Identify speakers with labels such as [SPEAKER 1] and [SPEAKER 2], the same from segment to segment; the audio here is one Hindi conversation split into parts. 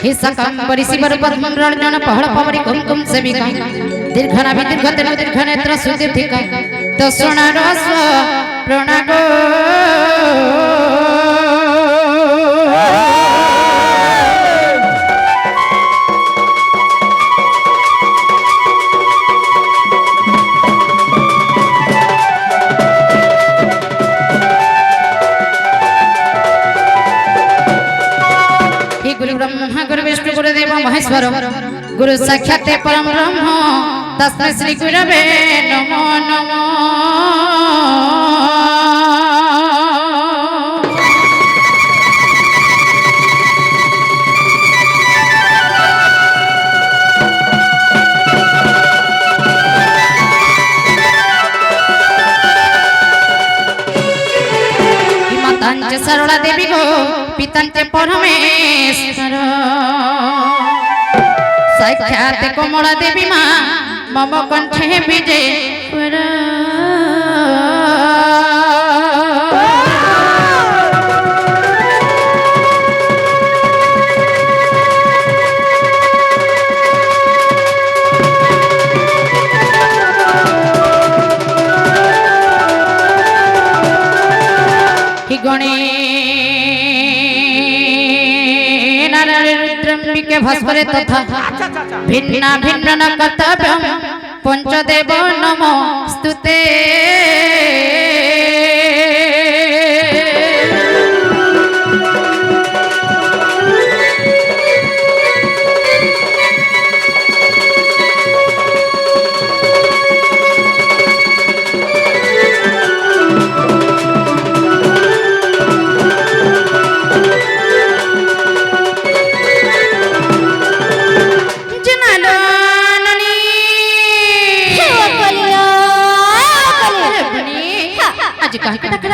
[SPEAKER 1] हिसकंबरी शिवर पद्म रंजन पहड़ पवरी कुमकुम सेविका दीर्घना दीर्घतेन दीर्घनेत्र सुदीर्घिका दर्शना रस प्रणागो गुरु ब्रह्मा गुरु विष्णु गुरुदेव महेश्वर गुरु साक्षात परम ब्रह्म तस्मै श्री गुरवे नमो नमो मातांचे सरला देवी गो पितांचे परमेश्वर साक्षात कमला देवी माँ मम कंठे विजय के भस्मरे तथा भिन्ना भिन्न न कर्तव्यम पंचदेव नमो स्तुते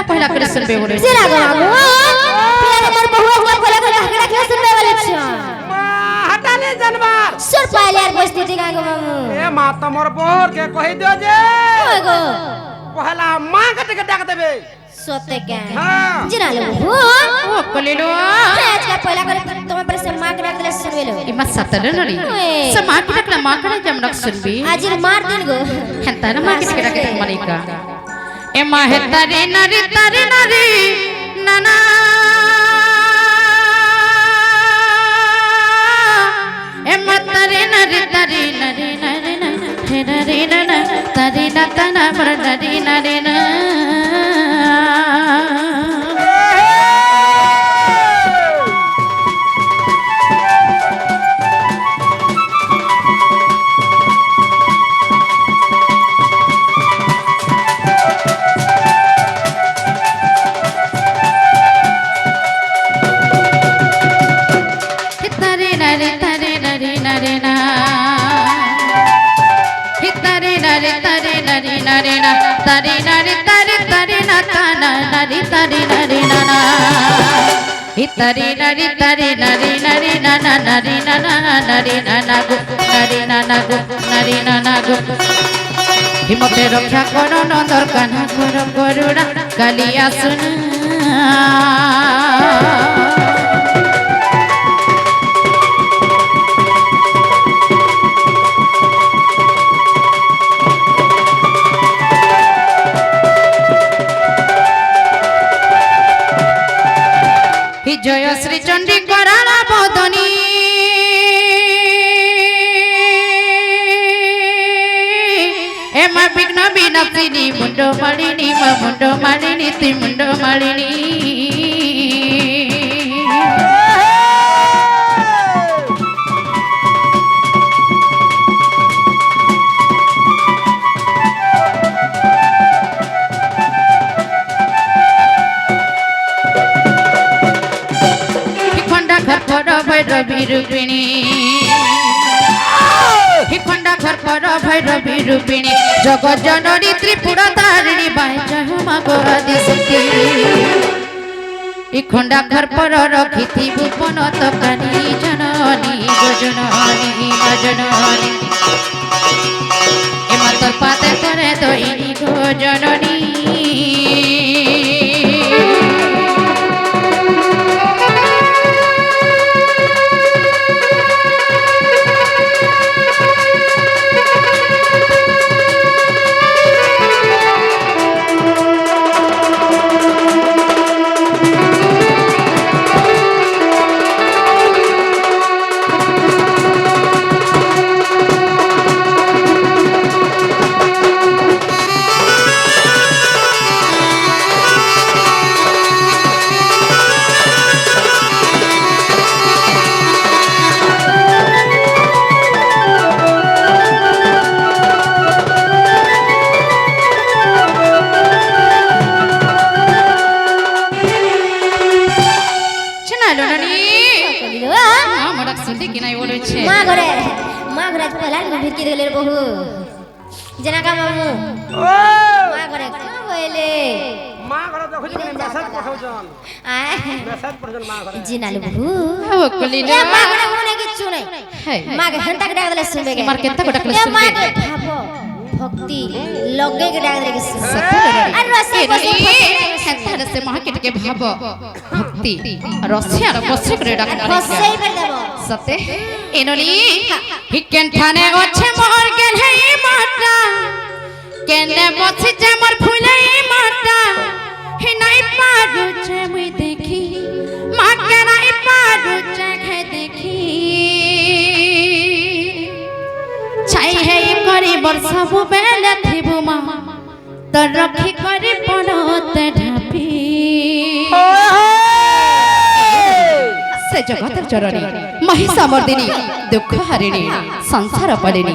[SPEAKER 1] पहला करे सुनबे बोले
[SPEAKER 2] सिरा गो बाबू प्यारे मोर बहुआ हुआ खोला खोला हकड़ा क्यों सुनबे वाले छ
[SPEAKER 3] हटा ले जनवा
[SPEAKER 2] सुर पहले यार परिस्थिति का गो बाबू
[SPEAKER 3] ए माता मोर बोर के कहि दियो जे
[SPEAKER 2] ओए गो
[SPEAKER 3] पहला मां के डाक देबे
[SPEAKER 2] सोते के
[SPEAKER 3] हां
[SPEAKER 2] जिना लो हो
[SPEAKER 1] ओ कलेलो
[SPEAKER 2] आज का पहला करे तुम्हें पर से मां के डाक दे सुनबे लो
[SPEAKER 1] इमा सतर नरी स मां के डाकला मां के जम रख सुनबी
[SPEAKER 2] आज मार दिन गो
[SPEAKER 1] हंता न मां के डाक मनी का ए माहे तारे नरी नाना ए मतरे नरी तारे ना तना पर नरी ना तारे नारे तारे तारे ना ताना नारे तारे नारे नाना तारे नारे तारे नारे नारे नाना नारे नाना नारे नाना गो नारे नाना गो हिमते रक्षा करो नंदर कान्हा करो करुणा कालिया सुना जय श्री चंडी कराला बदनी एमा विघ्न विनाशिनी मुंडो मालिनी ती मुंडो मालिनी भैरवी रूपिणी हिखंडा घर पर भैरवी रूपिणी जगत जननी त्रिपुरा तारिणी बाई जय मागो आदि शक्ति हिखंडा घर पर रखी भुवन तकानी जननी जननी एमा तोर पाते करे दोइनी गो जननी হ্যালো নানি
[SPEAKER 2] কইলো
[SPEAKER 1] মা মডাক শুনতে কি নাই বলেছে
[SPEAKER 2] মা ঘরে আজ পলা ভিড়কি দিলে বহু জেনাকা মামু
[SPEAKER 3] ও
[SPEAKER 2] মা ঘরে কোন কইলে
[SPEAKER 3] মা ঘরে দেখুছি মানে মেসেজ পঠাউছন
[SPEAKER 2] আয়
[SPEAKER 3] মেসেজ পঠাউছন মা ঘরে
[SPEAKER 2] জিনালু বহু
[SPEAKER 1] ও কলিলো
[SPEAKER 2] এ মা ঘরে মনে কিছু নাই
[SPEAKER 1] হ্যাঁ
[SPEAKER 2] মা কে হন্তা কে ডাকলে শুনবে গে
[SPEAKER 1] মার কেতে গোটা
[SPEAKER 2] এ মা কে ভাবো ভক্তি লগে কে ডাকলে কে শুনবে আর রসে
[SPEAKER 1] হেতারে সে মার্কেট के भाव भक्ति रसिया र बसे करे डाक
[SPEAKER 2] হসেই ফের দেব
[SPEAKER 1] सते एनोनी हिकेन ठाने गछे मोर गेल हे माटा केने बसे जे मोर फुले माटा हे नाइ पारु जे मुई देखी मा के नाइ पारु जे खे देखी छाई हे करी वर्षा बु बेले थिबु मा त रखी करी पड़त ढापी से जगतर चरणी महिषा मर्दिनी दुख हरिणी संसार पलिनी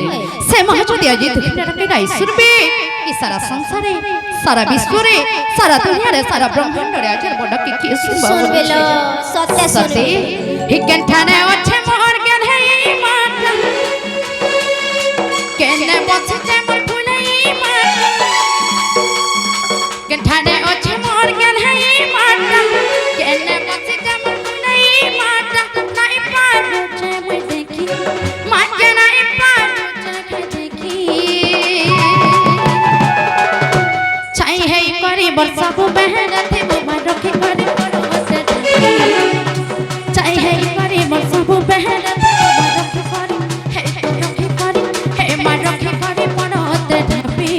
[SPEAKER 1] से महाज्योति अजी दुखिना के नाइ सुनबे कि सारा संसारे सारा विश्वरे सारा दुनिया रे सारा ब्रह्मांड रे अजर बड़ के
[SPEAKER 2] শুনবে লো সত্যি
[SPEAKER 1] सते
[SPEAKER 2] শুনবে
[SPEAKER 1] हिकेन ठाने अच्छे मोर गेल हे माता केने बसे जे मोर फुले माता केन ठाने अच्छे मोर गेल हे माता केने बसे जे मोर फुले माता नाइ पारु जे मुई देखी मा के नाइ पारु जे देखी छाई हे करी वर्षा बु बहन थे मा रखी करी पड़ोसे चाहे है करे मरसबो बहन रखी करी हे तो रखी करी हे मा रखी करी पड़त ढपी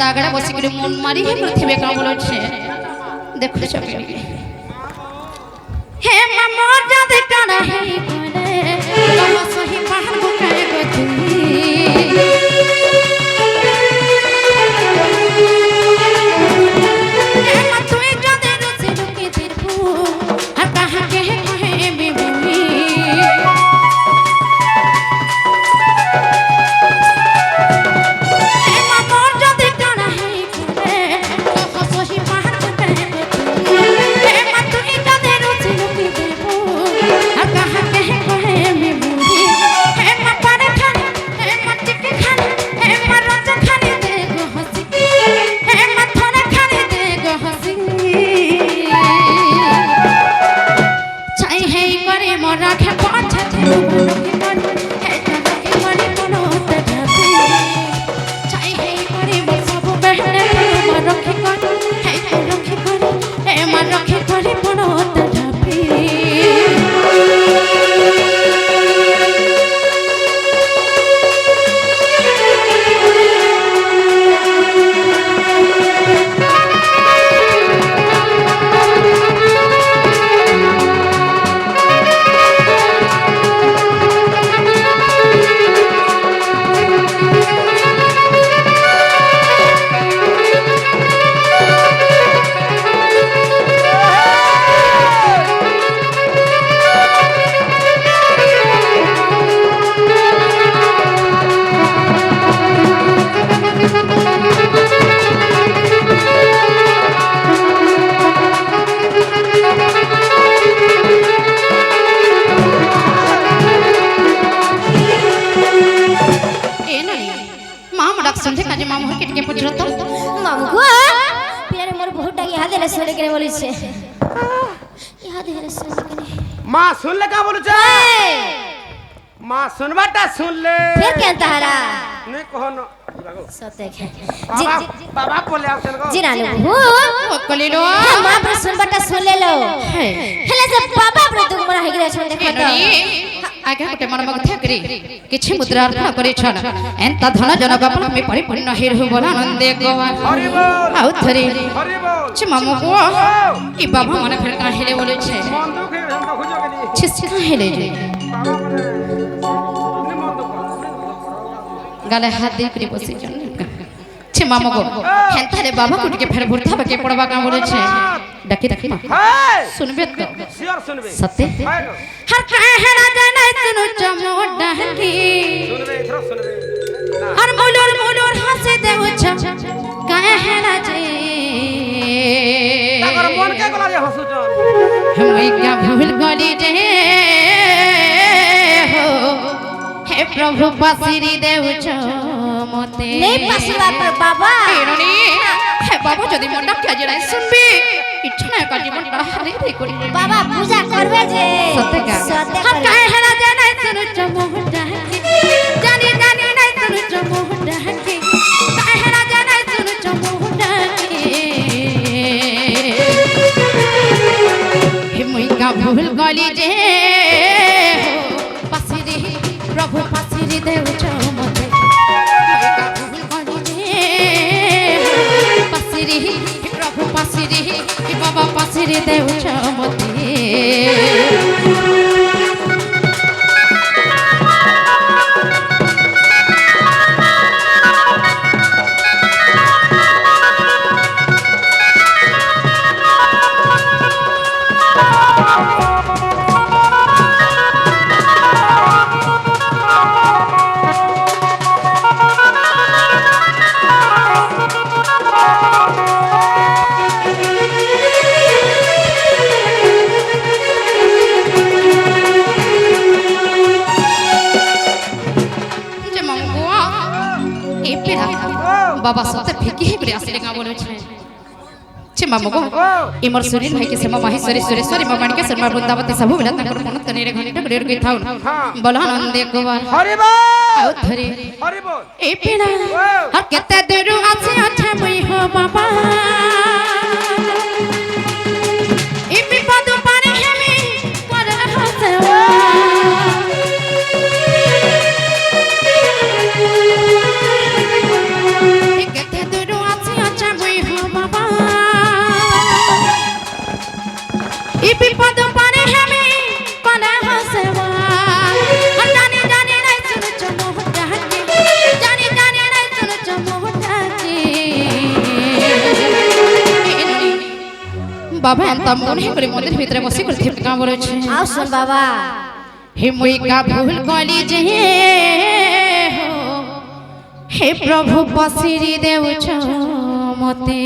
[SPEAKER 1] तागड़ा बसी करे मन मारी हे पृथ्वी का बोलो छे देखो छपी हे मामा जादे काना हे कोने मामा सही बाहर बुकाए गती हे मा तू जादे रुसी रुकी देखो हर कहां के कहे बेबी संधे काजे मामू के के पुछरो तो
[SPEAKER 2] मामू को पियारे मोर बहुत टाइम याद है सोने के बोली छे याद है सोने के
[SPEAKER 3] मां सुन ले का बोलु छे मां सुनबाटा सुन ले
[SPEAKER 2] फिर क्या तारा
[SPEAKER 3] नहीं कहो न
[SPEAKER 2] सते के
[SPEAKER 3] बाबा बाबा बोले आप चल
[SPEAKER 2] जी नानू
[SPEAKER 1] ओ कलिलो
[SPEAKER 2] मां पर सुनबाटा सुन ले लो हेले से बाबा पर तुम मोरा हेगरे छोड़ देखो तो
[SPEAKER 1] आगे गोटे मन मध्य करी किछि मुद्रा अर्पण करिछन एंता धन जनक अपन में परिपूर्ण हिरहु बोल आनंदे गोवा
[SPEAKER 3] हरि बोल
[SPEAKER 1] आउ थरी
[SPEAKER 3] हरि बोल
[SPEAKER 1] छि मामो को ई बाबा मने फेर का हेले बोले छे
[SPEAKER 3] मन दुख है हम खुजो के लिए
[SPEAKER 1] छिस का हेले जे
[SPEAKER 3] बाबा मने नि मन दुख
[SPEAKER 1] गाले हाथ दे करी बसी जन छि मामो को हेंता रे बाबा कुट के फेर भुरथा बके पड़वा का बोले छे डकी डकी
[SPEAKER 3] हाय
[SPEAKER 1] सुनबे तो
[SPEAKER 3] सियर सुनबे
[SPEAKER 1] सत्य
[SPEAKER 3] हाय
[SPEAKER 1] हर कहे ना जाने सुनु चमोडा की
[SPEAKER 3] सुनबे इधर सुनबे ना
[SPEAKER 1] हर मुलुर हंसे देव छ कहे ना जे
[SPEAKER 3] ताकर मन के गला जे हंसु जन
[SPEAKER 1] हम क्या भूल गली जे हो हे प्रभु पासिरी देव छ मते
[SPEAKER 2] नहीं पसवा पर बाबा
[SPEAKER 1] एरणी हे बाबा जदी मोडा क्या जे सुनबी इच्छा का जीवन हरे रे करी
[SPEAKER 2] बाबा पूजा करबे जे
[SPEAKER 1] सत्य का
[SPEAKER 2] सत्य
[SPEAKER 1] हम कहे ना जाने सुनु चमोडा की जानी जानी नहीं सुनु चमोडा की कहे ना जाने सुनु चमोडा की हे मुई का भूल गली जे हो पासिरी प्रभु पासिरी देव छ मते मुई का भूल गली जे हो पासिरी प्रभु पासिरी हे बाबा पासिरी देव छ मते बाबा सत्य फेंकी है बरे आसिले का बोले छे छे मामो को इमर सुनील भाई के सेमा माहेश्वरी सुरेश्वरी मामानिके शर्मा वृंदावती सब बेला तकर मन तने रे घंटे गडेर के थाउ बोला आनंदे गोवाल
[SPEAKER 3] हरि बोल
[SPEAKER 1] आउ धरे
[SPEAKER 3] हरि बोल
[SPEAKER 1] ए पेड़ा हर केते देरु आछे अच्छा मई हो बाबा ई विपद पारे हेमी पर हसवा विपद पारे हमें कोना हसवा जाने जाने नहीं सुन चमोटा के जाने जाने नहीं सुन चमोटा के बाबा अंत मन है करे मंदिर भीतर बसी कर थे का बोले छे
[SPEAKER 2] आओ सुन बाबा
[SPEAKER 1] हे मुई का भूल गली जे हो हे प्रभु पसिरी देव छ मते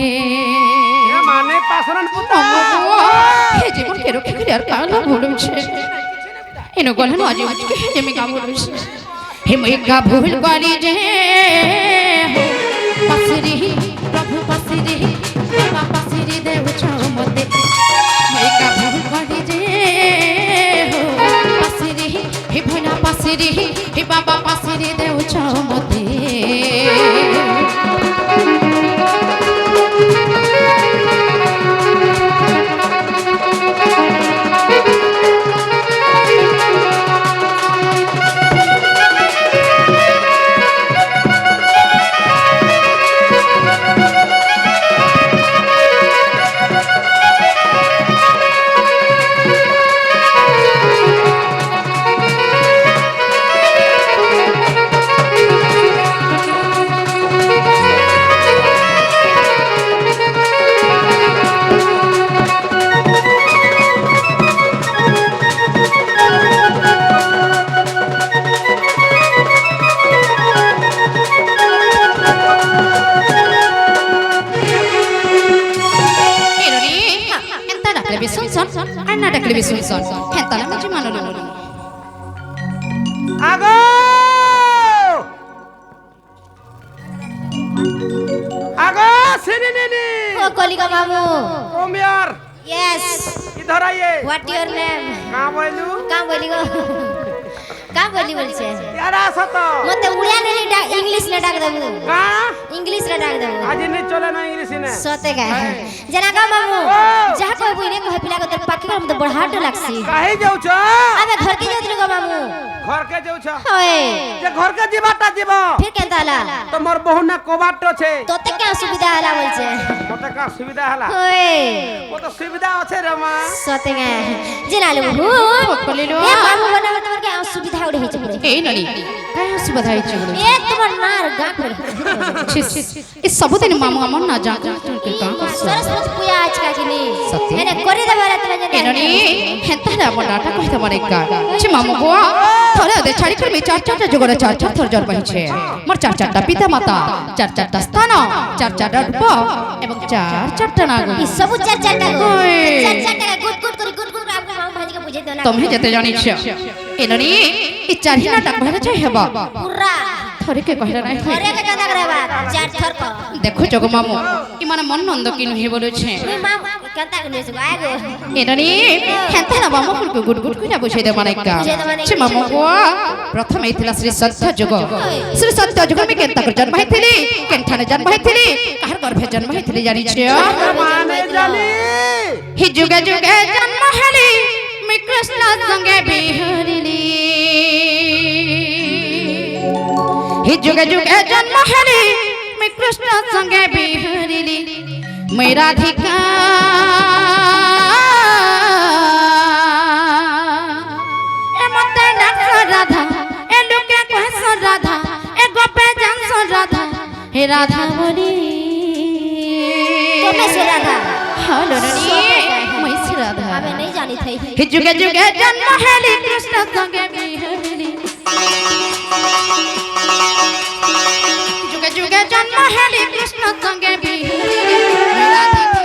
[SPEAKER 3] माने पासरन पुता
[SPEAKER 1] हे जीवन के रखे के यार काला बोलू छे इनो गलन आज के जेमी का बोलू छे हे मई का भूल गली जे हो पसिरी प्रभु पसिरी बाबा पसिरी देव छ मते मई का भूल गली जे हो पसिरी हे भोला पसिरी हे बाबा पसिरी देव छ मते
[SPEAKER 3] आगो आगो सिनी
[SPEAKER 2] ओ कलिका मामू
[SPEAKER 3] ओम यार
[SPEAKER 2] यस
[SPEAKER 3] इधर आइए
[SPEAKER 2] व्हाट योर नेम
[SPEAKER 3] का बोलू
[SPEAKER 2] का बोली गो का बोली बोलछे
[SPEAKER 3] यार आसत
[SPEAKER 2] मते उड़िया ने इंग्लिश ने डाक देबू
[SPEAKER 3] का
[SPEAKER 2] इंग्लिश रे डाक देबू
[SPEAKER 3] आज नहीं चले ना इंग्लिश ने
[SPEAKER 2] सते का जना का मामू जहा कोई बुइने कह पिला को तर पाकी कर मते बड़हाट लागसी
[SPEAKER 3] काहे जाऊ छ
[SPEAKER 2] अबे घर के जाऊ ग मामू
[SPEAKER 3] घर के जाऊ छ
[SPEAKER 2] होए
[SPEAKER 3] जे घर के जीवाटा जीव
[SPEAKER 2] फिर केनता हला
[SPEAKER 3] तो मोर बहु ना कोबाट छे
[SPEAKER 2] तोते क्या सुविधा हला बोलछे
[SPEAKER 3] मते का सुविधा हला
[SPEAKER 2] होए
[SPEAKER 3] ओ तो सुविधा আছে रे मां
[SPEAKER 2] सतेंगे जिनाले बहु
[SPEAKER 1] কলিলো
[SPEAKER 2] ए मामू बना তোমার কি অসুবিধা ওড়ে হইছে পুরো
[SPEAKER 1] এই ননি কাই অসুবিধা হইছে বলে
[SPEAKER 2] এ তোমার নার গাঁ করে
[SPEAKER 1] এ ସବୁଦିନ ମାମୁ ଆମର ନା ଯା
[SPEAKER 2] सरस्वती पूजा आज का किनी
[SPEAKER 1] सत्य।
[SPEAKER 2] मैंने करी दे बारे तुम्हें
[SPEAKER 1] ଏ ନନି ହେନ୍ତା ଆମ ଡାଟା କହିଥା ମାରେ କା ଛି ମାମୁ ବୁଆ ଥରେ ଅଧେ ଛାଡ଼ି କରି ଚାର ଚାରଟା ଜଗରେ ଚାର ଚାର ଥର ଜନ୍ମ ହେଇছে ମୋର ଚାର ଚାରଟା ପିତା ମାତା ଚାର ଚାରଟା ସ୍ଥାନ ଚାର ଚାରଟା ରୂପ ଏବଂ ଚାର ଚାରଟା ନାଗ
[SPEAKER 2] ई सब चार चार का
[SPEAKER 1] ओए।
[SPEAKER 2] चार चार का गुड कर आपको मामू भाजी का पूछे दो ना
[SPEAKER 1] ତମେ ଯେତେ ଜାଣିଛ ଏ ନନି ଏ ଚାରିଟା ଡାକ ଭାରେ ଚାହି ହେବ
[SPEAKER 2] पूरा
[SPEAKER 1] ଥରେ କେ କହିଲା ନାହିଁ
[SPEAKER 2] अरे के कंदा करे बात चार थर को
[SPEAKER 1] ଦେଖୁ ଜଗ ମାମୁ ଇମାନେ ମନ ନନ୍ଦ କି ନୁହେଁ ବୋଲୁଛେ
[SPEAKER 2] मी मामू कंदा के नहीं सुगा आगो
[SPEAKER 1] ଏ ନନି ହେନ୍ତା ନା ମାମୁ କୁକୁ ଗୁଡ ଗୁଡ କୁନା ବୁଝେଇ ଦେ ମାନେ କା ଛି ମାମୁ ବୁଆ ପ୍ରଥମେ ହେଇଥିଲା ଶ୍ରୀ ସତ୍ୟ ଯୁଗ ଶ୍ରୀ ସତ୍ୟ ଯୁଗ ମେ କେନ୍ତା କରି ଜନ୍ମ ହେଇଥିଲି କେନ୍ଠାନେ ଜନ୍ମ ହେଇଥିଲି କାହାର ଗର୍ଭେ ଜନ୍ମ ହେଇଥିଲି ଜାଣିଛ
[SPEAKER 3] माने जानी
[SPEAKER 1] हि जुगे जुगे जन्म हेली मैं कृष्ण संगे बिहरिली हि जुगे जुगे जन्म हेली मैं कृष्ण संगे बिहरिली मैं राधिका ए मते डांस राधा ए लोके कहस राधा ए गोपे जांस राधा हे राधा बोली
[SPEAKER 2] तुम्हें से राधा
[SPEAKER 1] हेलो ननी मैं श्री राधा
[SPEAKER 2] हमें नहीं जानी थी
[SPEAKER 1] हि जुगे जुगे जन्म हेली कृष्ण संगे बिहरिली जुगे जुगे जन्म हेली कृष्ण संगे बिहरिली राधिका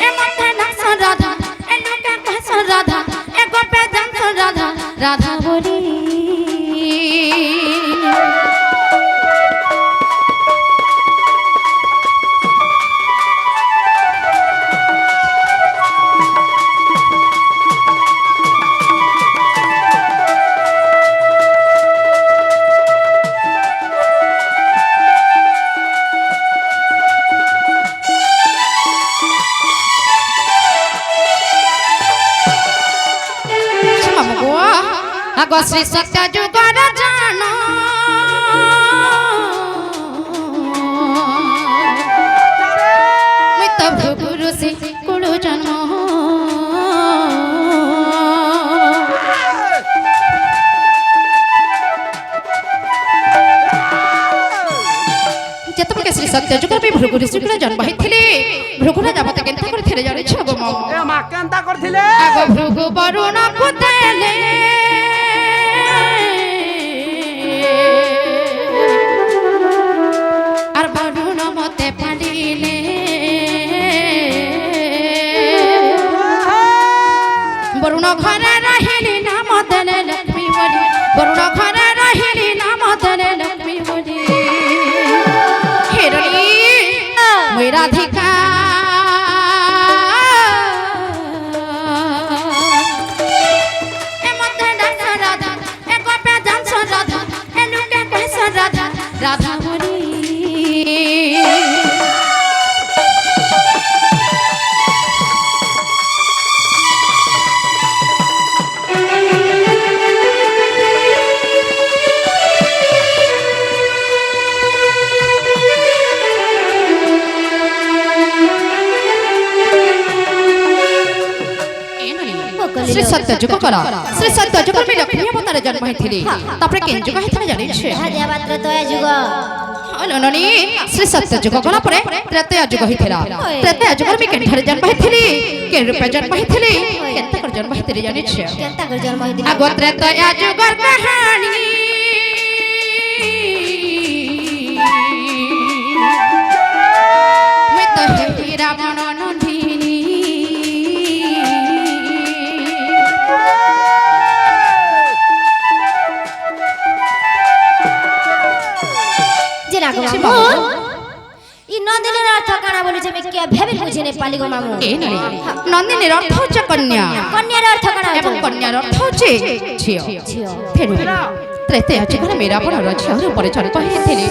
[SPEAKER 1] ए मते नाच राधा ए लोके कहस राधा ए गोपे जांस राधा राधा बोली आगो श्री सत्य जुगर जान मैं तब गुरु से कुड़ो जन्म जतपके श्री सत्य जुगर भी भृगु ऋषि कुल जन्म ହେଇଥିଲେ भृगुरा जाबते केनता करथिले जानि छ गो मो
[SPEAKER 3] ए मा केनता करथिले
[SPEAKER 1] आगो भृगु वरुण कुतेले আর বরুণ মতে পালিলে বরুণ ঘরে রহিলি নাম দেলে লক্ষ্মী বলি বরুণ ঘরে রহিলি নাম দেলে লক্ষ্মী বলি হিরণী মই রাধিকা এ মতে ডান্স রাধা এ গোপে ডান্স রাধা এ লুকে কইস রাধা রাধা বলি श्री सत्य जुग करा श्री सत्य जुग में लक्ष्मी अवतार जन्म ହେଇଥିଲେ ତାପରେ କେନ୍ ଯୁଗ ହେଇଥିଲା ଜାଣିଛ
[SPEAKER 2] हदिया पात्र तो है जुग
[SPEAKER 1] ନନି ଶ୍ରୀ ସତ୍ୟ ଯୁଗ ଗଲା ପରେ ତ୍ରେତୟା ଯୁଗ ହେଇଥିଲା ତ୍ରେତୟା ଯୁଗରେ ବି କେନ୍ଠାରେ ଜନ୍ମ ହେଇଥିଲି କେନ୍ ରୂପେ ଜନ୍ମ ହେଇଥିଲି କେନ୍ତା କରି ଜନ୍ମ ହେଇଥିଲି ଜାଣିଛ
[SPEAKER 2] केनता कर जन्म होई
[SPEAKER 1] ଆଗ ତ୍ରେତୟା ଯୁଗର କାହାଣୀ ମୁଁ ତ ହେଇ ରାବଣ ନନ୍ଦିନୀ
[SPEAKER 2] जिना को मामू ई नंदिनीर अर्थ काना बोली छे के भेबे बुझे ने पाली गो मामू
[SPEAKER 1] ए ननी नंदिनीर अर्थ হচ্ছে কন্যা
[SPEAKER 2] कन्यार अर्थ काना
[SPEAKER 1] এবং কন্যার অর্থ হচ্ছে ঝিও
[SPEAKER 2] छियो
[SPEAKER 1] ফেরু ତ୍ରେତୟା ଯୁଗରେ ମୀରା ବଡ଼ର ଝିଅର ଉପରେ ଜନ୍ମ ହେଇଥିଲେ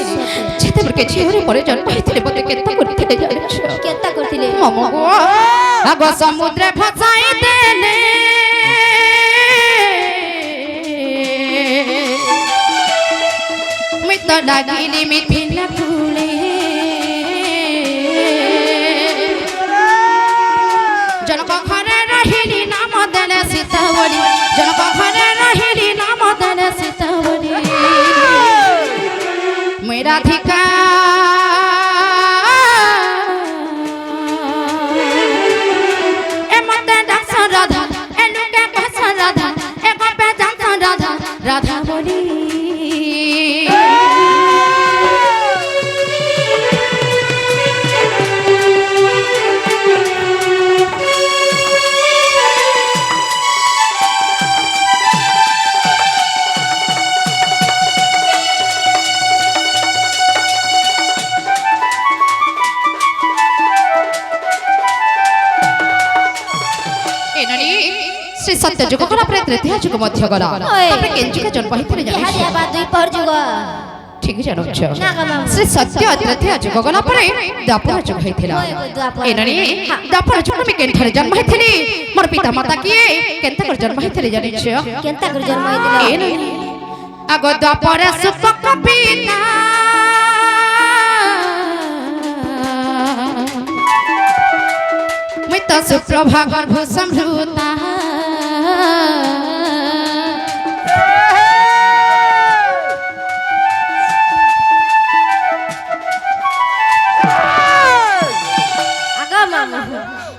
[SPEAKER 1] ଯେତେବେଳେ ଝିଅର ଉପରେ ଜନ୍ମ ହେଇଥିଲେ ମୋତେ କେତେ କରିଥିଲେ ଜାଣିଛ
[SPEAKER 2] କେତା କରିଥିଲେ
[SPEAKER 1] ମମକୁ ଆଗ ସମୁଦ୍ରେ ଭସାଇ ଦେଲେ ମୁଇଁ ତ ଡାକିଲି ମିଠିଲା ଫୁଲେ ଜନକ ଘରେ ରହିଲି ନାମ ଦେଲେ ସୀତା ବୋଲି ଜନକ ଘରେ ରହିଲି ନାମ ଦେଲେ ସୀତା ବୋଲି ମୁଇଁ ରାଧିକା রাধা এনুকে ভাষা রাধা এ গপে জানতা রাধা রাধা বলি श्री सत्य जुग गला प्रे तृतीय जुग मध्य गला तापर केंजुक जन्म होइतले
[SPEAKER 2] इहा
[SPEAKER 1] जानि
[SPEAKER 2] देबा दुई पर जुग
[SPEAKER 1] ठीक जानो छ
[SPEAKER 2] ना गमा
[SPEAKER 1] श्री सत्य तृतीय जुग गला परे द्वापर जुग होइतला एननी द्वापर जुग में केंथरे जन्म होइतली मोर पिता माता किए केंता कर जन्म होइतले जानि छ
[SPEAKER 2] केंता कर जन्म होइतले
[SPEAKER 1] एननी आगो द्वापर सुपक पिता मैं तो सुप्रभा गर्भ संभृता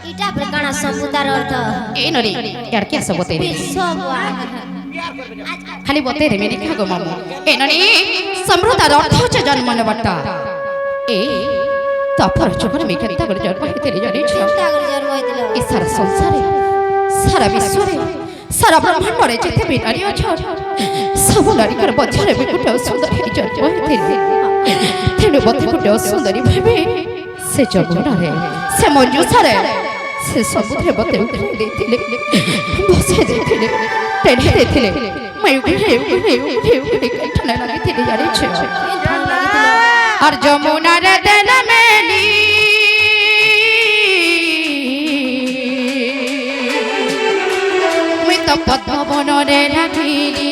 [SPEAKER 2] इटा प्रकाण समुदार अर्थ
[SPEAKER 1] ए नरी यार क्या सब बते खाली बते रे मेरे क्या गो मामू ए नरी समृद्धार अर्थ छ जन्म ने बट्टा ए तापर चोकर में केता कर जन्म हेतले जानि छ
[SPEAKER 2] केंता कर जन्म होइतले
[SPEAKER 1] ई सारा संसारे सारा विश्व रे सारा ब्रह्मांड रे जेते भी नारी छ सब नारी कर बच्चे भी गुटे सुंदर हे जन्म हेतले तेनु बते गुटे सुंदरी भाबे से जमुना रे से मंजूषा रे से समुद्र बते उठे देथिले बसे देथिले टेढ़े देथिले मैं उठे कंठने लागिथिले जानि छ और जमुना रे देला मेली मैं तो पद्म वन रे लागिली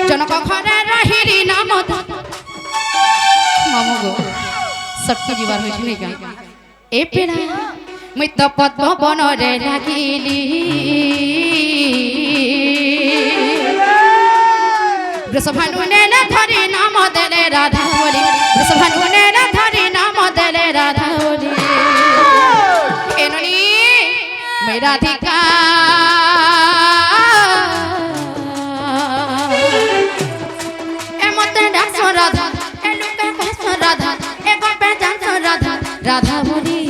[SPEAKER 1] जनक घरे रहिली नाम मामू गो शक्ति जीवार होइछ नै का ए पेड़ा मैं तो पद्म वन रे लागिली वृषभानु ने धरी नाम देले राधा बोली वृषभानु ने धरी नाम देले राधा बोली एननी मैं राधिका ए मते डांस राधा ए लुके भास राधा ए गपे डांस राधा राधा बोली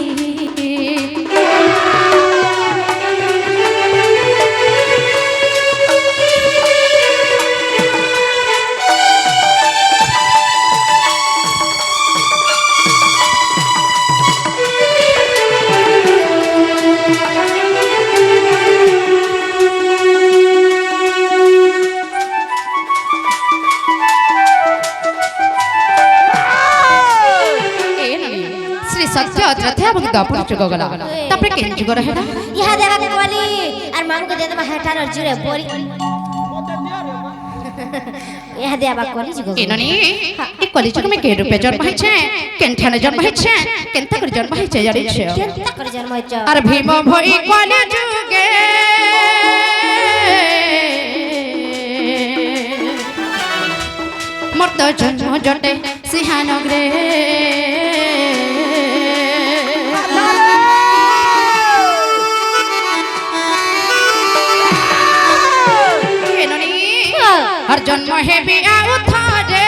[SPEAKER 1] सत्य अत्रथ्या बग दापुर जुग गला तापर केन जुग रहेला
[SPEAKER 2] इहा देबा के बोली और मान को दे देबा हटार जुरे बोरी इहा देबा कोली जुग
[SPEAKER 1] एननी ए कोली जुग में के रूपे जन्म है छे केनठाने जन्म है छे केनता कर जन्म है छे जानि छे
[SPEAKER 2] केंता कर जन्म होइछ
[SPEAKER 1] और भीम भई कोली जुगे मर्द जन्म जटे सिंहानगरे और जन्म है भी आउ थारे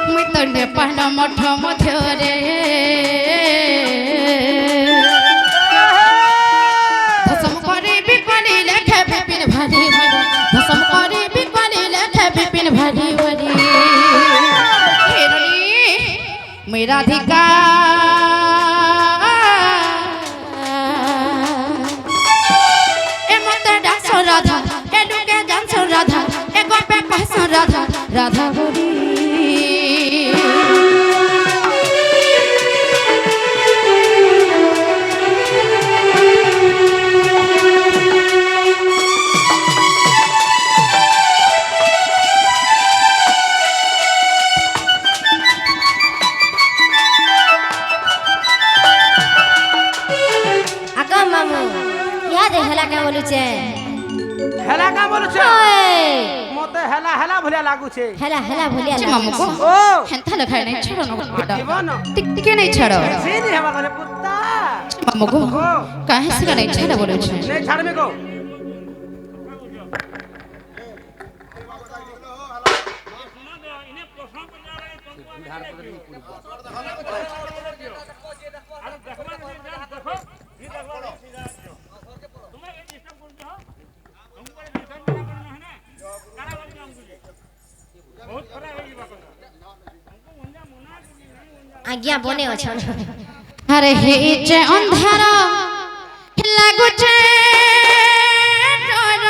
[SPEAKER 1] मुई तो नेपाल मठ मध्यरे धसम करे बिपनी लेखे बिपिन भारी भारी धसम करे बिपनी लेखे बिपिन भारी भारी मेरा अधिकार কহস রাধা রাধা বলি
[SPEAKER 2] আকা মামু ইয়াদে হেলা কে বলুছে
[SPEAKER 3] হেলা কা বলছে
[SPEAKER 2] ওই
[SPEAKER 3] মতে হেলা হেলা ভলিয়া লাগুছে
[SPEAKER 2] হেলা হেলা ভুলিয়া
[SPEAKER 1] মামু কো
[SPEAKER 3] ও
[SPEAKER 1] হেন্থা লেখাই নাই ছাড়ো না বেটা
[SPEAKER 3] জীবন
[SPEAKER 1] টিকে নাই ছাড়ো
[SPEAKER 3] সিনি হেবা করে পুত্তা
[SPEAKER 1] মামু কো কাহে সিগা নাই ছাড়া বলেছে
[SPEAKER 3] নে ছাড়বে গো
[SPEAKER 2] আজ্ঞা বনে অছন
[SPEAKER 1] আরে হেচে অন্ধার লাগুছে ডর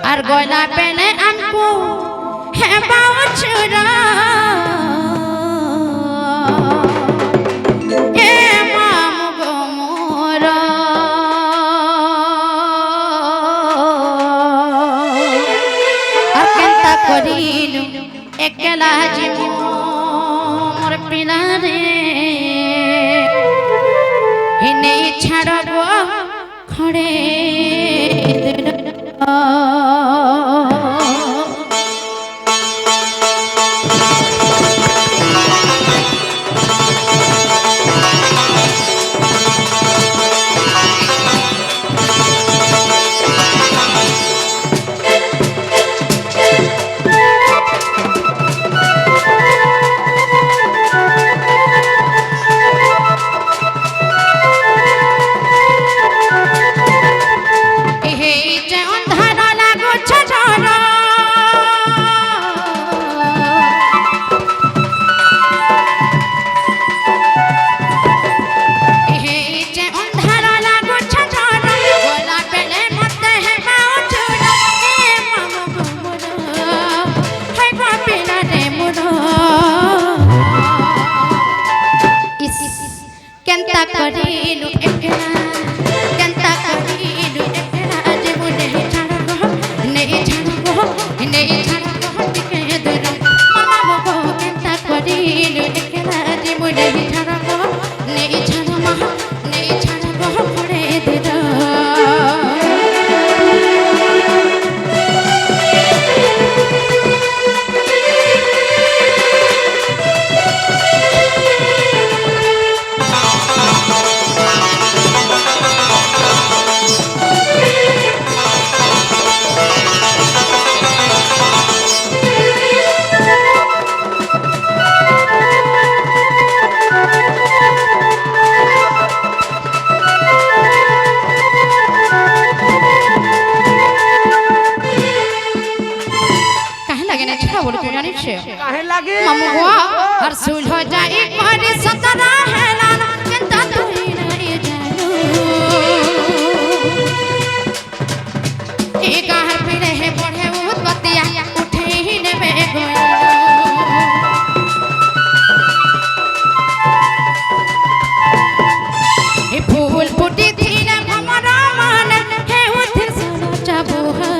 [SPEAKER 1] আর গলা পেলে আমকু হেবাও ছুরা এ মামু গো মোর আর কেনতা করিলু একলা জীবু মোর পিলা রে হিনে ছাড়ব খড়ে কেনতা করিলু একলা কেনতা করিলু একলা জীবু নেই ছাড়ব নেই ছাড়ব নেই ছাড়ব টিকে দূর মামা গো কেনতা করিলু একলা জীবু নেই ছাড়ব নেই ছাড়ব নেই ছাড়ব পড়ে দূর
[SPEAKER 3] काहे लागे
[SPEAKER 1] ममुआ हर सुलह जाई मारे सतरा हेलान केनता तोरी नहीं जानू ए गाहर पिड़े है बढ़े उत बतिया उठे ही नेबे गोया ए फूल फुटी थी ना हमारा मन है उठे सनो चाबुहा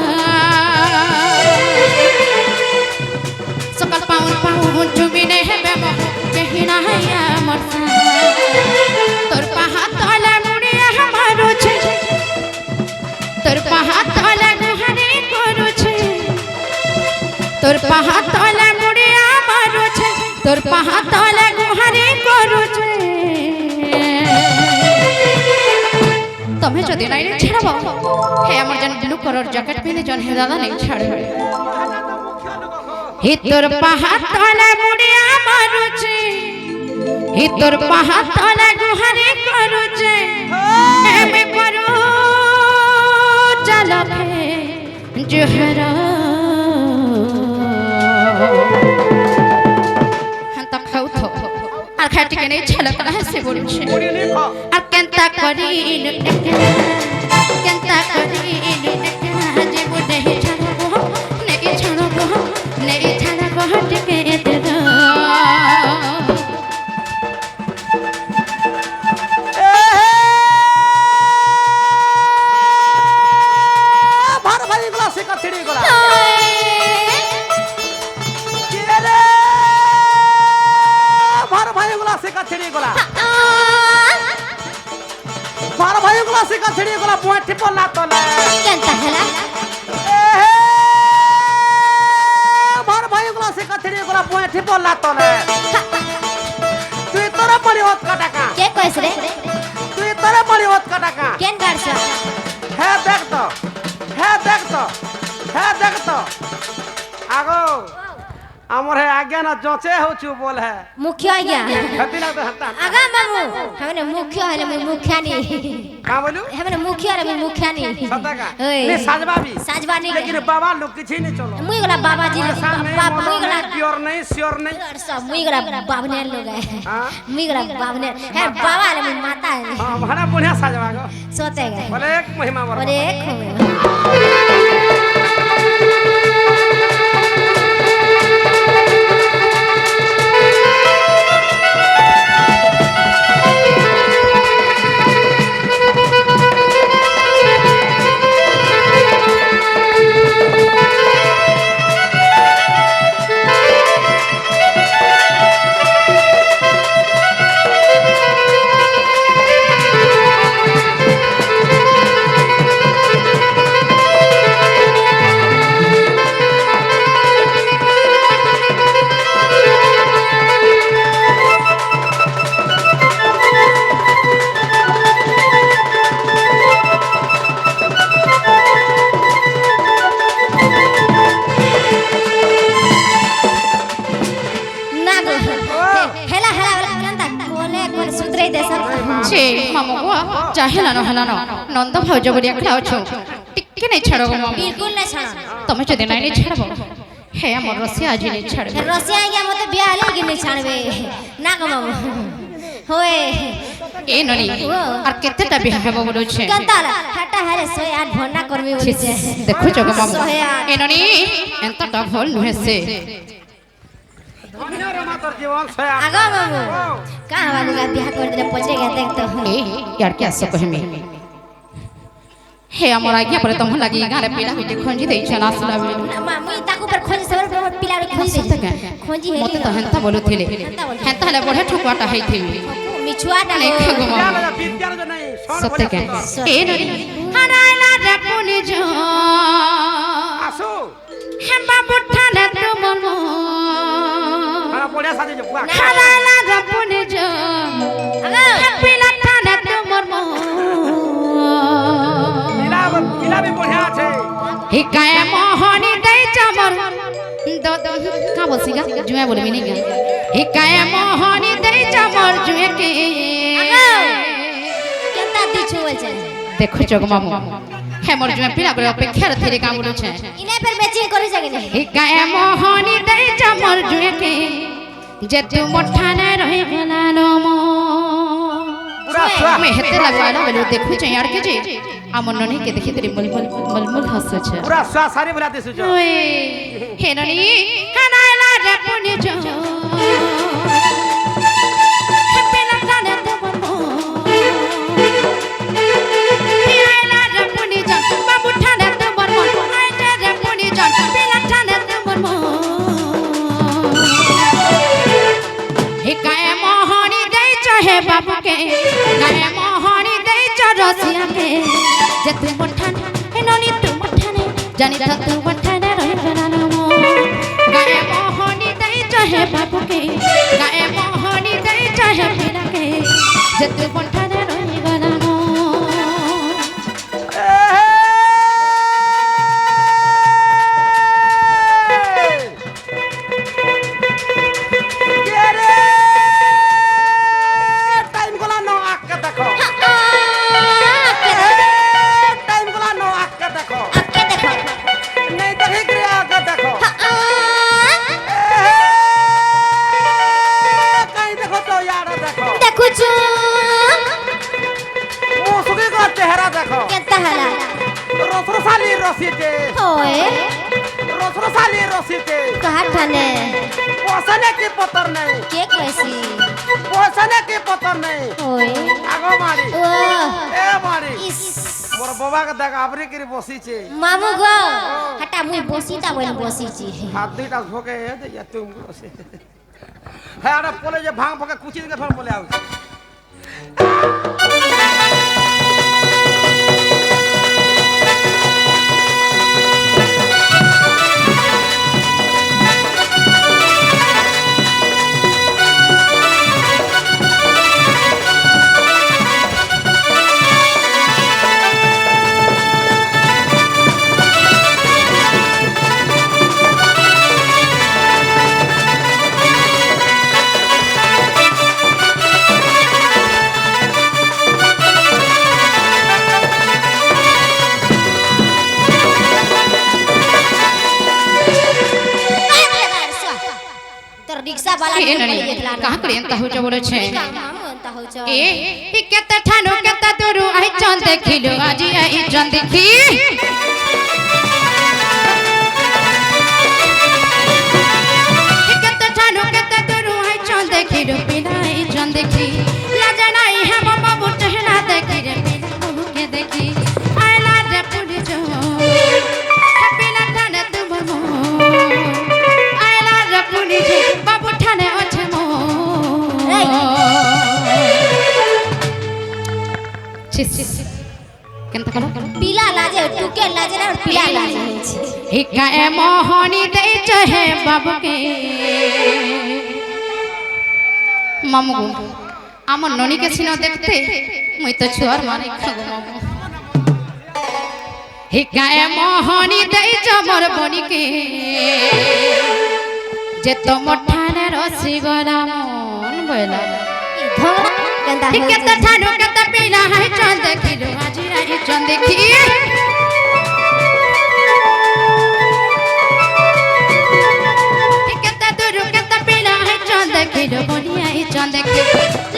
[SPEAKER 1] सकल पाउन पाउन चुबी ने है बेबो कहीं ना है আমার তোর পাহা তলা মুড়িয়া আমারো ছে তোর পাহা তলা গুহারি করুছে তোর পাহা তলা মুড়িয়া আমারো ছে তোর পাহা তলা গুহারি করুছে তুমি যদি নাই ছাড়ব হে আমার জান ব্লু কালার জ্যাকেট পিনে জন হে দাদা নাই ছাড়বে হিতর পাহাড় তলে মুড়িয়া মারুছে হিতর পাহাড় তলে গুহারি করুছে এমে করু চলকে জোহরা হন্ত খাও থো আর খাটি কে নেই ছলক না সে বলছে আর কেনতা করিল কেনতা করি একলা জীব নেই ছাড়ব টিকে দে
[SPEAKER 3] ভার ভাই গুলা সে কাছড়ি গুলা ভার ভাই গুলা সে কাছড়ি গুলা ভার ভাই গুলা সে কাছড়ি গুলা পুঁটি পলা তলে
[SPEAKER 2] কেনতা হেলা
[SPEAKER 3] ভার ভাই গুলা সে কাছড়ি গুলা পুঁটি পলা তলে তুই তোরা পড়ি হত কাটাকা
[SPEAKER 2] কে কইছ রে
[SPEAKER 3] তুই তোরা পড়ি হত কাটাকা
[SPEAKER 2] কেন গাড়ছ
[SPEAKER 3] হ্যাঁ দেখ তো হ্যাঁ দেখ তো হ্যাঁ দেখ তো আগো আমার है आज्ञा ना जोचे हो चु बोल है
[SPEAKER 2] मुख्य आ गया
[SPEAKER 3] हती ना तो हता
[SPEAKER 2] आगा बाबू हमने मुख्य है मैं मुखिया नहीं
[SPEAKER 3] का बोलू
[SPEAKER 2] हमने मुख्य है मैं मुखिया नहीं
[SPEAKER 3] सता का
[SPEAKER 2] ओए।
[SPEAKER 3] नहीं साजबा भी
[SPEAKER 2] साजबा नहीं
[SPEAKER 3] लेकिन बाबा लोग किछि नहीं चलो
[SPEAKER 2] मुई गला बाबा जी बाप मुई गला
[SPEAKER 3] प्योर नहीं श्योर नहीं
[SPEAKER 2] सब मुई गला बाबने लोग है
[SPEAKER 3] हां
[SPEAKER 2] मुई गला बाबने है बाबा है मैं माता है
[SPEAKER 3] हां बड़ा बढ़िया साजबा गो
[SPEAKER 2] सोते गए
[SPEAKER 3] बोले एक महिमा बर
[SPEAKER 2] और एक
[SPEAKER 1] छे मामू जा हेलानो नंद भौज बरिया खाओ टिके नहीं छाड़ो मामू
[SPEAKER 2] बिल्कुल नहीं छाड़ा
[SPEAKER 1] तमे जदि नहीं छाड़बो हे हमर रसिया आज नहीं छाड़बे
[SPEAKER 2] रसिया गया मते बियाह लेके नहीं छाड़बे ना गो मामू होए
[SPEAKER 1] ए ननी और केतेटा बियाह हेबो बोलो छे
[SPEAKER 2] कंताला हटा हरे 108 भन्ना करबी बोली छे
[SPEAKER 1] देखो जगो मामू
[SPEAKER 2] 108
[SPEAKER 1] ए ननी एंता टा भल नुहे से
[SPEAKER 3] धन्य रे मातर जीवन सया
[SPEAKER 2] आगा मामू कहां बाबू का बियाह कर दे पछे गया देख तो
[SPEAKER 1] ए यार क्या सो कहमे हे हमर आज्ञा पर तुम लगी गारे पीला होते खंजी देई छना असला बेले
[SPEAKER 2] मामू ताकू पर खोज सब पिला रे खोजी दे खोजी है
[SPEAKER 1] मते तो हेंता बोलुथिले हेंता हले बढे ठुकाटा हेइथिबी
[SPEAKER 2] मिछुआ डाले
[SPEAKER 1] देखो
[SPEAKER 3] क्या
[SPEAKER 1] मामू
[SPEAKER 3] लगा विद्या जो नहीं सोन
[SPEAKER 1] सत्य के ए नरी हराइला रे पुनि जो
[SPEAKER 3] आसो
[SPEAKER 1] हे बाबू ठाने तुम मो
[SPEAKER 3] हरा बढ़िया साजे जो पुआ
[SPEAKER 1] हराइला रे पुनि जो हे पीला ठाने तुम मो
[SPEAKER 3] किला भी बढ़िया छे
[SPEAKER 1] हे काय मोहनी दई चमर दो का बोलसीगा जुए बोलबी नहीं गा हे काय मोहनी दई चमर जुए के
[SPEAKER 2] केता दिछु बोल छे
[SPEAKER 1] देखो जग मामू हे मोर जुए पीला करे अपेक्षा रे काम बोलु छे
[SPEAKER 2] इने पर मैचिंग करि सके नहीं
[SPEAKER 1] हे काय मोहनी दई चमर जुए के जे तू मोठाने रहि गेला नो मो
[SPEAKER 3] पूरा स्वा
[SPEAKER 1] मैं हेते लगवाला बोलो देखु छ यार के जे আমন ননি কে দেখি তেরি মলমল হসছ
[SPEAKER 3] पूरा स्वा सारी बुलाते सुजो
[SPEAKER 1] ওই হে ননি হানাইলা রে পুনি জো হেপে লাগানে দেবো আইলা রে পুনি জো বাবু ঠানে দেবো আইলা রে পুনি জো পিলা ঠানে দেবো হে কায়ে মোহনি দেই চাহে বাবু কে কায়ে মোহনি দেই রসিয়া কে যে তুই মঠানে এ ননি তুই মঠানে জানি তো তুই মঠানে রহিবে না নমো গায়ে মোহনি দেই চাহে বাবুকে গায়ে মোহনি দেই চাহে পিলাকে যে তুই মঠানে রহিবে না নমো
[SPEAKER 3] टाइम गोला नो आक के देखो टाइम गोला नो आक के देखो
[SPEAKER 2] आके देखो
[SPEAKER 3] नहीं देखे के आक के देखो कहीं देखो तो यार देखो
[SPEAKER 2] देखु छु
[SPEAKER 3] বসিতে
[SPEAKER 2] ওয়ে
[SPEAKER 3] রসরসালি রসিতে
[SPEAKER 2] কাহার ঠানে
[SPEAKER 3] পছনে কি পতর নেই
[SPEAKER 2] কে কইছি
[SPEAKER 3] পছনে কি পতর নেই
[SPEAKER 2] ওয়ে
[SPEAKER 3] আগো মারি
[SPEAKER 2] ও
[SPEAKER 3] এ মারি
[SPEAKER 2] ইস
[SPEAKER 3] মোর বাবাকে দেখ আবরি করে বসিছে
[SPEAKER 2] মামু গো হাটা মুই বসিতা বলে বসিছি
[SPEAKER 3] হাত দুইটা ঝোকে দে ইয়া তুমি বসে হ্যাঁ আরে বলে যে ভাঙ ফকে কুচি দিকে ফোন বলে আউছে
[SPEAKER 2] তোর রিকশা বালা
[SPEAKER 1] এ নানি কাহা করে এন্তা হইছ বলেছে
[SPEAKER 2] মামু এন্তা হউছ
[SPEAKER 1] এ কেতে ঠানো কেতে তোরু আই চন দেখিলো আজি আই চন দেখি এ কেতে ঠানো কেতে তোরু আই চন দেখিলো বিনা আই চন দেখি লাজা নাই হে বাবু চেহারা দেখি রে বিনা মুখে দেখি আইলা রে পুরি জো বিনা ঠানে তোমার মো আইলা রে পুরি জো বাবু ঠানে আছে মো কেনতা কলো
[SPEAKER 2] পিলা লাজে টুকে লাজে না পিলা লাজে হইছে
[SPEAKER 1] একায়ে মোহনী দেই চাহে বাবুকে মামু গো আমার ননিকে সিনো দেখতে মুই তো ছুয়ার মানে খাগো মামু একায়ে মোহনী দেই চমর বনিকে যে তোমার ঠানে রসি গলা মন বলা
[SPEAKER 2] ধোড়া কেনতা
[SPEAKER 1] কেতে ঠানো কেতে পিলা হাই চন দেখিলো আজি আই চন দেখি কেতে দুরু কেতে পিলা হাই চন দেখিলো বনি আই চন দেখি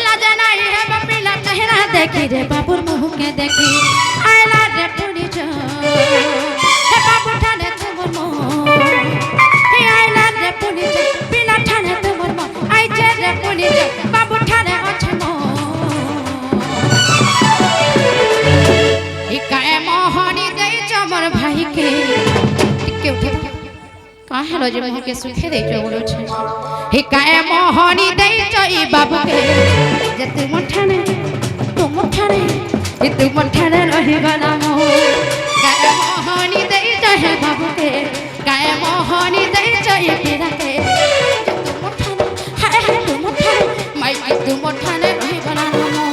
[SPEAKER 1] লাজা নাই হে পিলা চেহারা দেখি রে বাবুর মুখে দেখি আইলা রে পুরি জো হে বাবু ঠানে তোমার মন হে আইলা রে পুরি জো পিলা ঠানে তোমার মন আই যে রে পুরি জো বাবু ঠানে আছে মন একায়ে মোহনী দেই চমর ভাইকে টিকে উঠে কাহে লজে মুখে সুখে দেই বলছে একায়ে মোহনী দেই চই বাবুকে যে তুমর ঠানে যে তুমর ঠানে রহি গলা মো কায়ে মোহনী দেই চহে বাবুকে কায়ে মোহনী দেই চই পিরাকে তুমর ঠানে হায় হায় তুমর ঠানে মাই তুমর ঠানে রহি গলা মো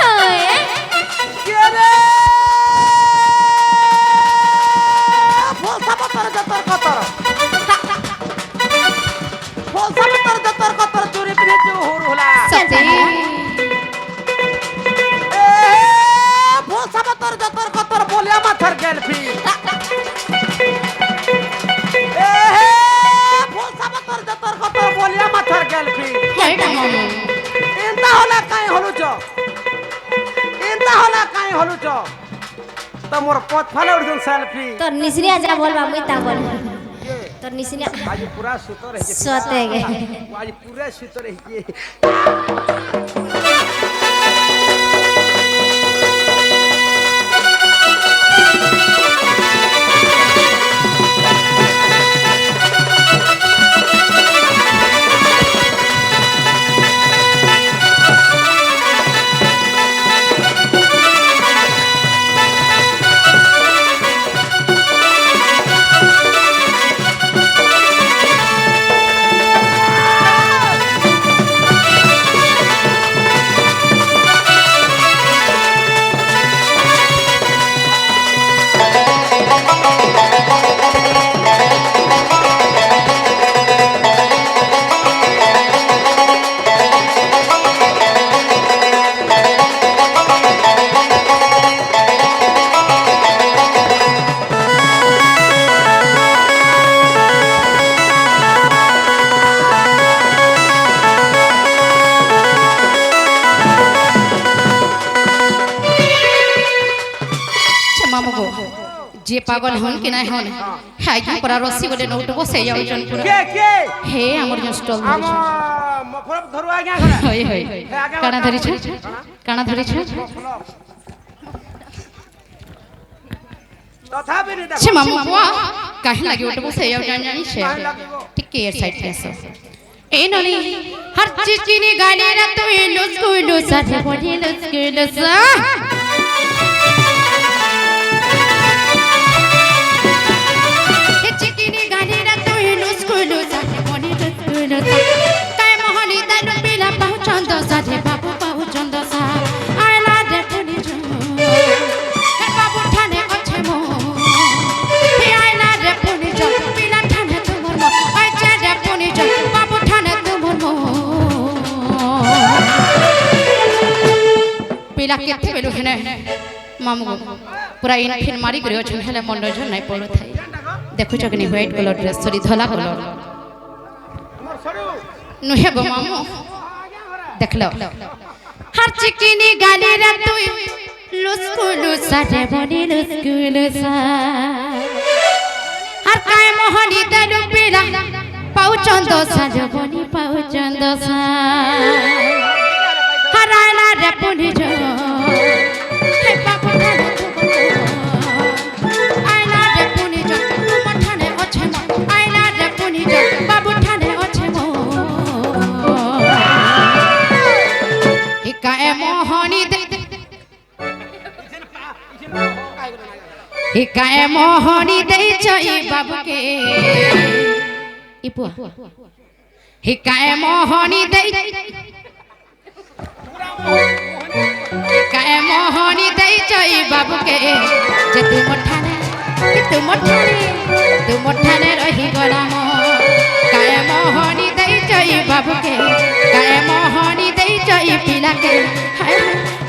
[SPEAKER 2] ওয়ে
[SPEAKER 1] সত্যি এটা মামু
[SPEAKER 3] মোর পথ ফালে উঠুন সেলফি
[SPEAKER 2] তোর নিসরিয়া যা বলবা মুই তা বল তোর নিসরিয়া
[SPEAKER 3] আজ পুরা সুতো রয়েছে
[SPEAKER 2] সতে গে
[SPEAKER 3] আজ পুরা সুতো রয়েছে
[SPEAKER 1] जे पागल हन के नहीं हन हाय की पूरा रस्सी गोटे नोट बसे जाउ जन पूरा
[SPEAKER 3] के
[SPEAKER 1] हे हमर जो स्टॉल
[SPEAKER 3] आम मफलप धरु आज्ञा घरे
[SPEAKER 1] होय होय काना धरि छ काना धरि छ
[SPEAKER 3] तथापि नि
[SPEAKER 1] छे
[SPEAKER 3] देखो
[SPEAKER 1] मामू बुआ काहे लागि ओटे बसे जाउ जान जानी छे टिके एयर साइड पे सो ए ननी हर चीज की ने गाने रा तो ये लुस्कुलु साथे बड़ी लुस्कुलु सा ए चिकिनी गाने रा तो ये लुस्कुलु साथे बड़ी लुस्कुलु सा काय मोहनी दानु पिला पहुंचंद साथे बाबू पहुंचंद सा आला दे पुनी जो हे बाबू ठाने अच्छे मो हे आला दे पुनी जो पिला ठाने तुमर मो आचे दे पुनी जो बाबू ठाने तुमर मो पिला केथे बेलु हेने मामू पूरा इन फिन मारी गयो छन हेले मन जो नै पड़ो थाई देखु छ कनी व्हाइट कलर ड्रेस सरी धला कलर
[SPEAKER 3] हमर सरू
[SPEAKER 1] नुहे गो मामू देख लो हर चिकिनी गाली रे तू लुस्कुलु साथे बनी लुस्कुलु सा हर काय मोहनी दलु पिला पाउचंद साज बनी पाउचंद सा हराला रे पुनी जो हे बाबू ठाने आइला रे पुनी जो तुम ठाने अच्छे मो आइला रे पुनी जो बाबू ठाने अच्छे मो हिकाए मोहनी दे हिकाए मोहनी दे चई बाबू के इपुआ हिकाए मोहनी दे हिकाए मोहनी दे चई बाबू के जे तू मोठाने रही गला मो काए मोहनी दे चई बाबू के काए मोहनी दे चई पिला के हाय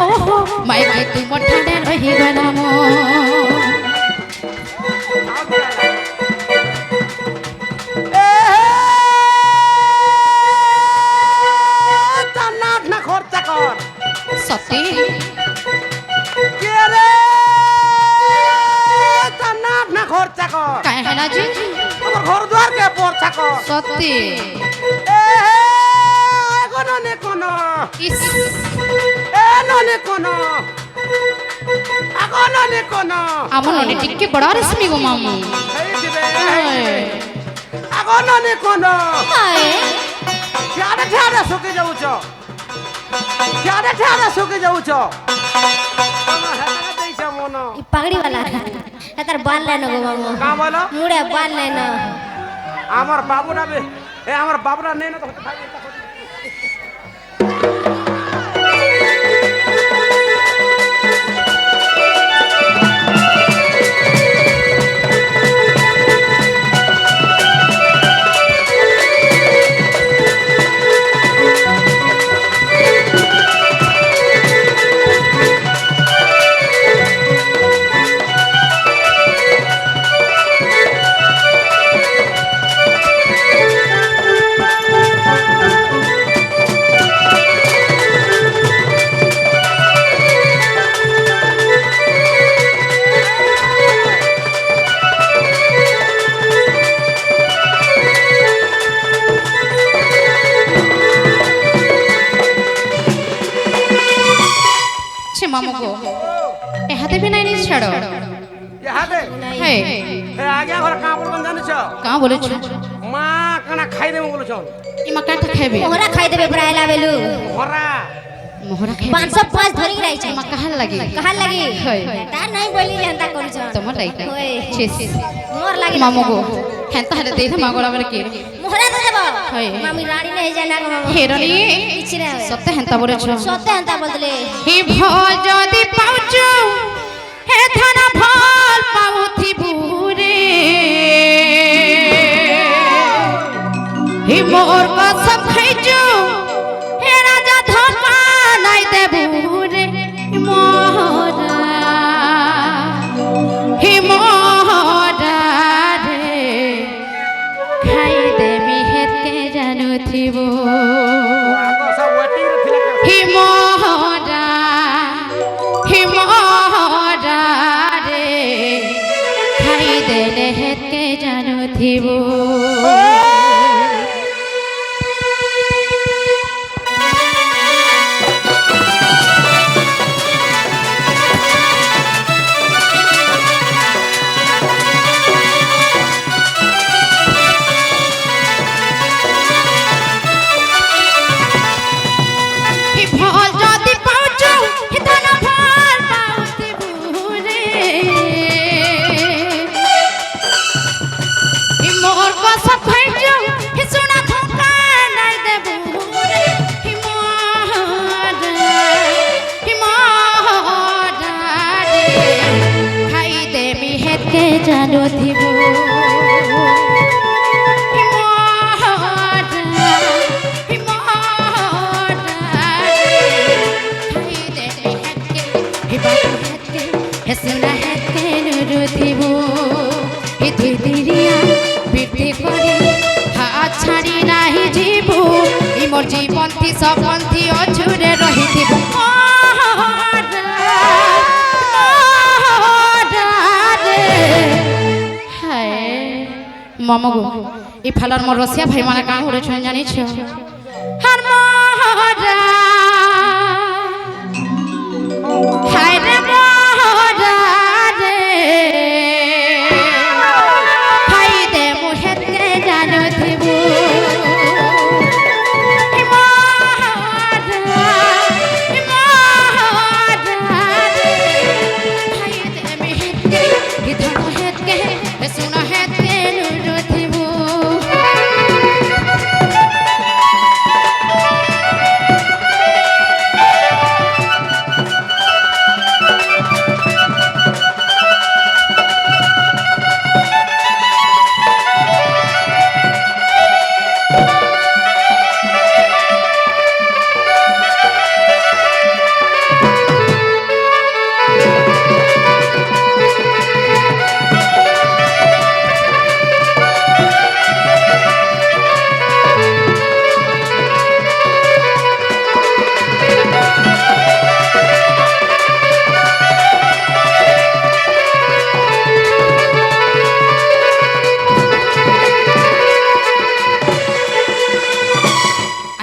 [SPEAKER 1] ओहो माय के तू मोठाने रही गला मो
[SPEAKER 3] জান্নাত না খরচা কর
[SPEAKER 1] सती
[SPEAKER 3] কে রে জান্নাত না খরচা কর
[SPEAKER 1] काहे हला जी
[SPEAKER 3] আমার ঘর দুয়ার কে পরচা কর
[SPEAKER 1] सती
[SPEAKER 3] এ আগনো নে কোন
[SPEAKER 1] इस
[SPEAKER 3] এ ননে কোন আগনো নে কোন
[SPEAKER 1] আমন ने टिक्के बड़ा रश्मि गो मामू
[SPEAKER 3] এই দিবে আগনো নে কোন
[SPEAKER 2] हाय
[SPEAKER 3] ঠাড়ে ঠাড়ে শুকে যাউছ ঠাড়ে ঠাড়ে শুকে যাউছ আমার হাতে দেইছ মন
[SPEAKER 2] ई पगड़ी वाला है तार बाल लेनो गो मामू
[SPEAKER 3] का বলো
[SPEAKER 2] मुड़े बाल लेनो
[SPEAKER 3] আমার বাবুরা আমার বাবুরা নেই না তো
[SPEAKER 1] छे मामू को ए हाथे भी नहीं छड़ो
[SPEAKER 3] ইহাদে
[SPEAKER 1] हे
[SPEAKER 3] এ আগে ঘর কাম বলন জানিছ
[SPEAKER 1] का बोले छु
[SPEAKER 3] মা কানা খাই দেব বলছ
[SPEAKER 1] इमा काटा खाइबे
[SPEAKER 2] मोहरा खाई देबे परायला बेलू
[SPEAKER 3] ঘরা
[SPEAKER 1] मोहरा खाइबे
[SPEAKER 2] 505 धरी रही छै
[SPEAKER 1] इमा कहां लगी
[SPEAKER 2] कहां लगी
[SPEAKER 1] होय
[SPEAKER 2] तार नहीं बोली जनता करू छ
[SPEAKER 1] तमर लाइट
[SPEAKER 2] होय
[SPEAKER 1] छे
[SPEAKER 2] मोर लागी
[SPEAKER 1] मामू को हेंता हले देख मागोला बरे के
[SPEAKER 2] मोहरा दे देबो
[SPEAKER 1] होय
[SPEAKER 2] मामी रानी नहीं जाना गो मामू
[SPEAKER 1] हेरनी
[SPEAKER 2] इचरे
[SPEAKER 1] सत्य हेंता बोले छु
[SPEAKER 2] सत्य हंता बोलले
[SPEAKER 1] हि भल जदि पाउछु हे धन भल पाउथि बुरे हि मोर कसम खैछु हे राजा धोखा नहीं देबू रे मोहरा हि मोहरा रे खाई देबी हेते जानुथिबो
[SPEAKER 3] আগ সব ওয়েটিং রে থিলা
[SPEAKER 1] हि मोहरा रे দিব জানো দিব হেসুনা হেতে নুরুথিব এ দুই দিরিয়া পিঠে করে হাত ছাড়ি নাহি জীব ই মোর জীবন্তি সপন্তি অঝুরে রহিথিব মামা গো এই ফালার মোর রসিয়া ভাই মানে কাঁ করেছেন জানিছ হার মহারা হায় রে মহারা রে হাই দে মুহেতে জানো থিব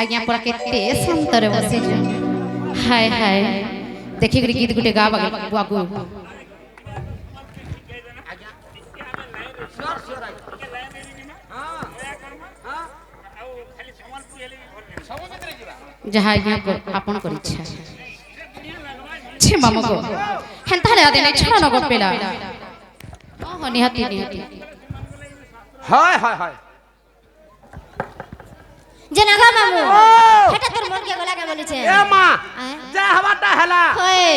[SPEAKER 1] आज्ञा पूरा केते संतरे बसी हाय हाय देखि गरी गीत गुटे गा बागु जहा आज्ञा को आपन कर इच्छा छे मामा को हेंताले आदे नै छन गो पेला ओ निहाती निहाती
[SPEAKER 3] हाय हाय हाय
[SPEAKER 2] যে নাগা মামু এটা তোর মন কে গলা কে বলিছে
[SPEAKER 3] এ মা যা হবাটা হেলা
[SPEAKER 2] হয়